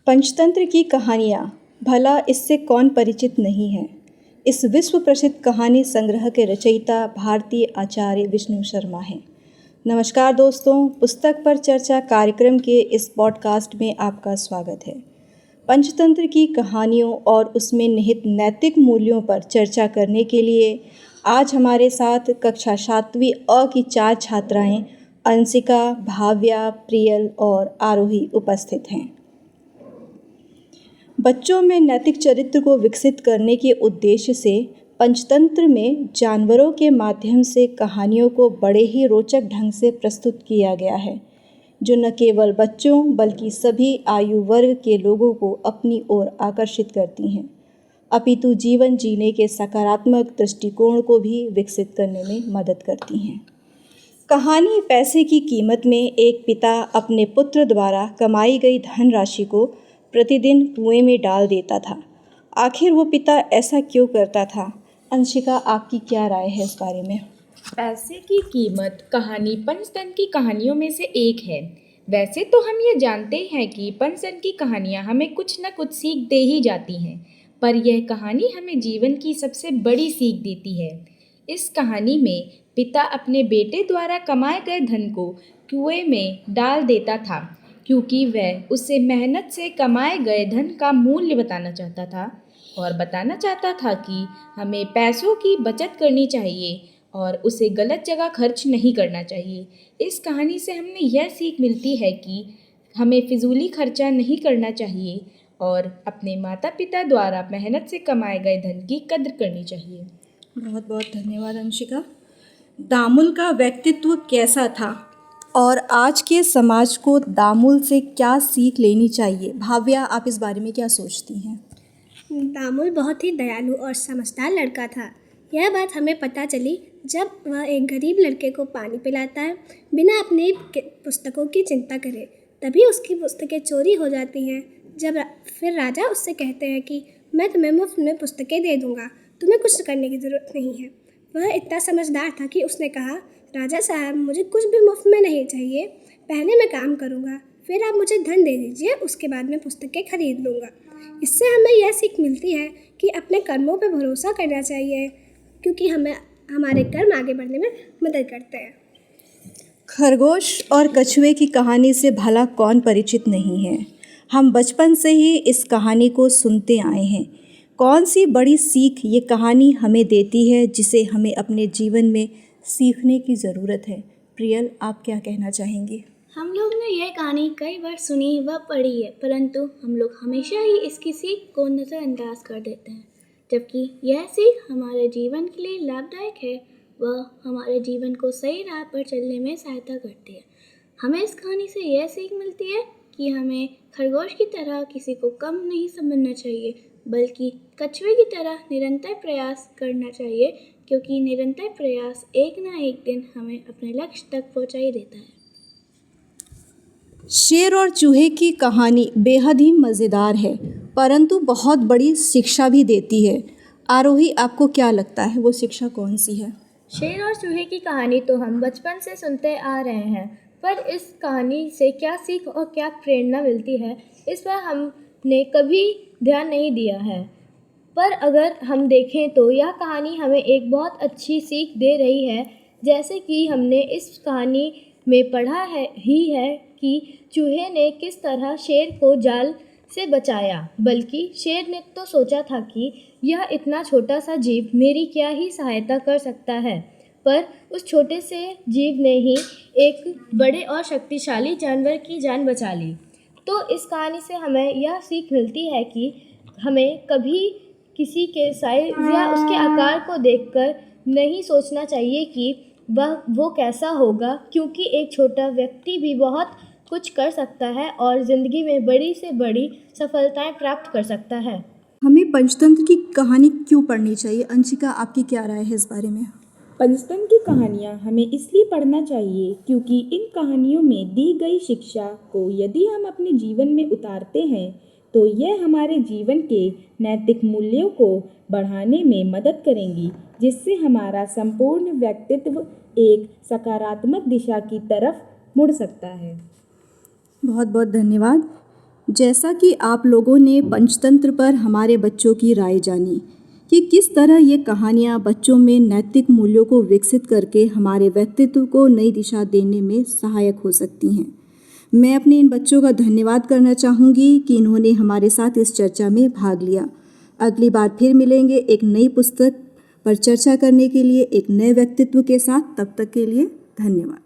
पंचतंत्र की कहानियाँ, भला इससे कौन परिचित नहीं है। इस विश्व प्रसिद्ध कहानी संग्रह के रचयिता भारतीय आचार्य विष्णु शर्मा हैं। नमस्कार दोस्तों, पुस्तक पर चर्चा कार्यक्रम के इस पॉडकास्ट में आपका स्वागत है। पंचतंत्र की कहानियों और उसमें निहित नैतिक मूल्यों पर चर्चा करने के लिए आज हमारे साथ कक्षा 7वीं अ की 4 छात्राएं अंशिका, भाव्या, प्रियल और आरोही उपस्थित हैं। बच्चों में नैतिक चरित्र को विकसित करने के उद्देश्य से पंचतंत्र में जानवरों के माध्यम से कहानियों को बड़े ही रोचक ढंग से प्रस्तुत किया गया है, जो न केवल बच्चों बल्कि सभी आयु वर्ग के लोगों को अपनी ओर आकर्षित करती हैं, अपितु जीवन जीने के सकारात्मक दृष्टिकोण को भी विकसित करने में मदद करती हैं। कहानी पैसे की कीमत में एक पिता अपने पुत्र द्वारा कमाई गई धनराशि को प्रतिदिन कुएं में डाल देता था। आखिर वो पिता ऐसा क्यों करता था? अंशिका, आपकी क्या राय है इस बारे में? पैसे की कीमत कहानी पंचतंत्र की कहानियों में से एक है। वैसे तो हम ये जानते हैं कि पंचतंत्र की कहानियाँ हमें कुछ न कुछ सीख दे ही जाती हैं, पर यह कहानी हमें जीवन की सबसे बड़ी सीख देती है। इस कहानी में पिता अपने बेटे द्वारा कमाए गए धन को कुएं में डाल देता था, क्योंकि वह उससे मेहनत से कमाए गए धन का मूल्य बताना चाहता था और बताना चाहता था कि हमें पैसों की बचत करनी चाहिए और उसे गलत जगह खर्च नहीं करना चाहिए। इस कहानी से हमें यह सीख मिलती है कि हमें फिजूली खर्चा नहीं करना चाहिए और अपने माता पिता द्वारा मेहनत से कमाए गए धन की कद्र करनी चाहिए। बहुत बहुत धन्यवाद अंशिका। दामुल का व्यक्तित्व कैसा था और आज के समाज को दामुल से क्या सीख लेनी चाहिए? भाव्या, आप इस बारे में क्या सोचती हैं? दामुल बहुत ही दयालु और समझदार लड़का था। यह बात हमें पता चली जब वह एक गरीब लड़के को पानी पिलाता है बिना अपनी पुस्तकों की चिंता करे। तभी उसकी पुस्तकें चोरी हो जाती हैं। फिर राजा उससे कहते हैं कि मैं तुम्हें मुफ्त में पुस्तकें दे दूँगा, तुम्हें कुछ करने की ज़रूरत नहीं है। वह इतना समझदार था कि उसने कहा, राजा साहब, मुझे कुछ भी मुफ्त में नहीं चाहिए। पहले मैं काम करूँगा, फिर आप मुझे धन दे दीजिए, उसके बाद मैं पुस्तकें खरीद लूँगा। इससे हमें यह सीख मिलती है कि अपने कर्मों पर भरोसा करना चाहिए, क्योंकि हमारे कर्म आगे बढ़ने में मदद करते हैं। खरगोश और कछुए की कहानी से भला कौन परिचित नहीं है। हम बचपन से ही इस कहानी को सुनते आए हैं। कौन सी बड़ी सीख ये कहानी हमें देती है जिसे हमें अपने जीवन में सीखने की ज़रूरत है? प्रियल, आप क्या कहना चाहेंगी? हम लोग ने यह कहानी कई बार सुनी व पढ़ी है, परंतु हम लोग हमेशा ही इसकी सीख को नज़रअंदाज कर देते हैं, जबकि यह सीख हमारे जीवन के लिए लाभदायक है व हमारे जीवन को सही राह पर चलने में सहायता करती है। हमें इस कहानी से यह सीख मिलती है कि हमें खरगोश की तरह किसी को कम नहीं समझना चाहिए, बल्कि कछुए की तरह निरंतर प्रयास करना चाहिए, क्योंकि निरंतर प्रयास एक ना एक दिन हमें अपने लक्ष्य तक पहुंचा ही देता है। शेर और चूहे की कहानी बेहद ही मज़ेदार है, परंतु बहुत बड़ी शिक्षा भी देती है। आरोही, आपको क्या लगता है, वो शिक्षा कौन सी है? शेर और चूहे की कहानी तो हम बचपन से सुनते आ रहे हैं, पर इस कहानी से क्या सीख और क्या प्रेरणा मिलती है, इस पर हमने कभी ध्यान नहीं दिया है। पर अगर हम देखें तो यह कहानी हमें एक बहुत अच्छी सीख दे रही है। जैसे कि हमने इस कहानी में पढ़ा है कि चूहे ने किस तरह शेर को जाल से बचाया, बल्कि शेर ने तो सोचा था कि यह इतना छोटा सा जीव मेरी क्या ही सहायता कर सकता है, पर उस छोटे से जीव ने ही एक बड़े और शक्तिशाली जानवर की जान बचा ली। तो इस कहानी से हमें यह सीख मिलती है कि हमें कभी किसी के साइज या उसके आकार को देखकर नहीं सोचना चाहिए कि वो कैसा होगा, क्योंकि एक छोटा व्यक्ति भी बहुत कुछ कर सकता है और ज़िंदगी में बड़ी से बड़ी सफलताएं प्राप्त कर सकता है। हमें पंचतंत्र की कहानी क्यों पढ़नी चाहिए? अंशिका, आपकी क्या राय है इस बारे में? पंचतंत्र की कहानियाँ हमें इसलिए पढ़ना चाहिए क्योंकि इन कहानियों में दी गई शिक्षा को यदि हम अपने जीवन में उतारते हैं तो यह हमारे जीवन के नैतिक मूल्यों को बढ़ाने में मदद करेंगी, जिससे हमारा संपूर्ण व्यक्तित्व एक सकारात्मक दिशा की तरफ मुड़ सकता है। बहुत बहुत धन्यवाद। जैसा कि आप लोगों ने पंचतंत्र पर हमारे बच्चों की राय जानी कि किस तरह ये कहानियाँ बच्चों में नैतिक मूल्यों को विकसित करके हमारे व्यक्तित्व को नई दिशा देने में सहायक हो सकती हैं, मैं अपने इन बच्चों का धन्यवाद करना चाहूँगी कि इन्होंने हमारे साथ इस चर्चा में भाग लिया। अगली बार फिर मिलेंगे एक नई पुस्तक पर चर्चा करने के लिए एक नए व्यक्तित्व के साथ। तब तक के लिए धन्यवाद।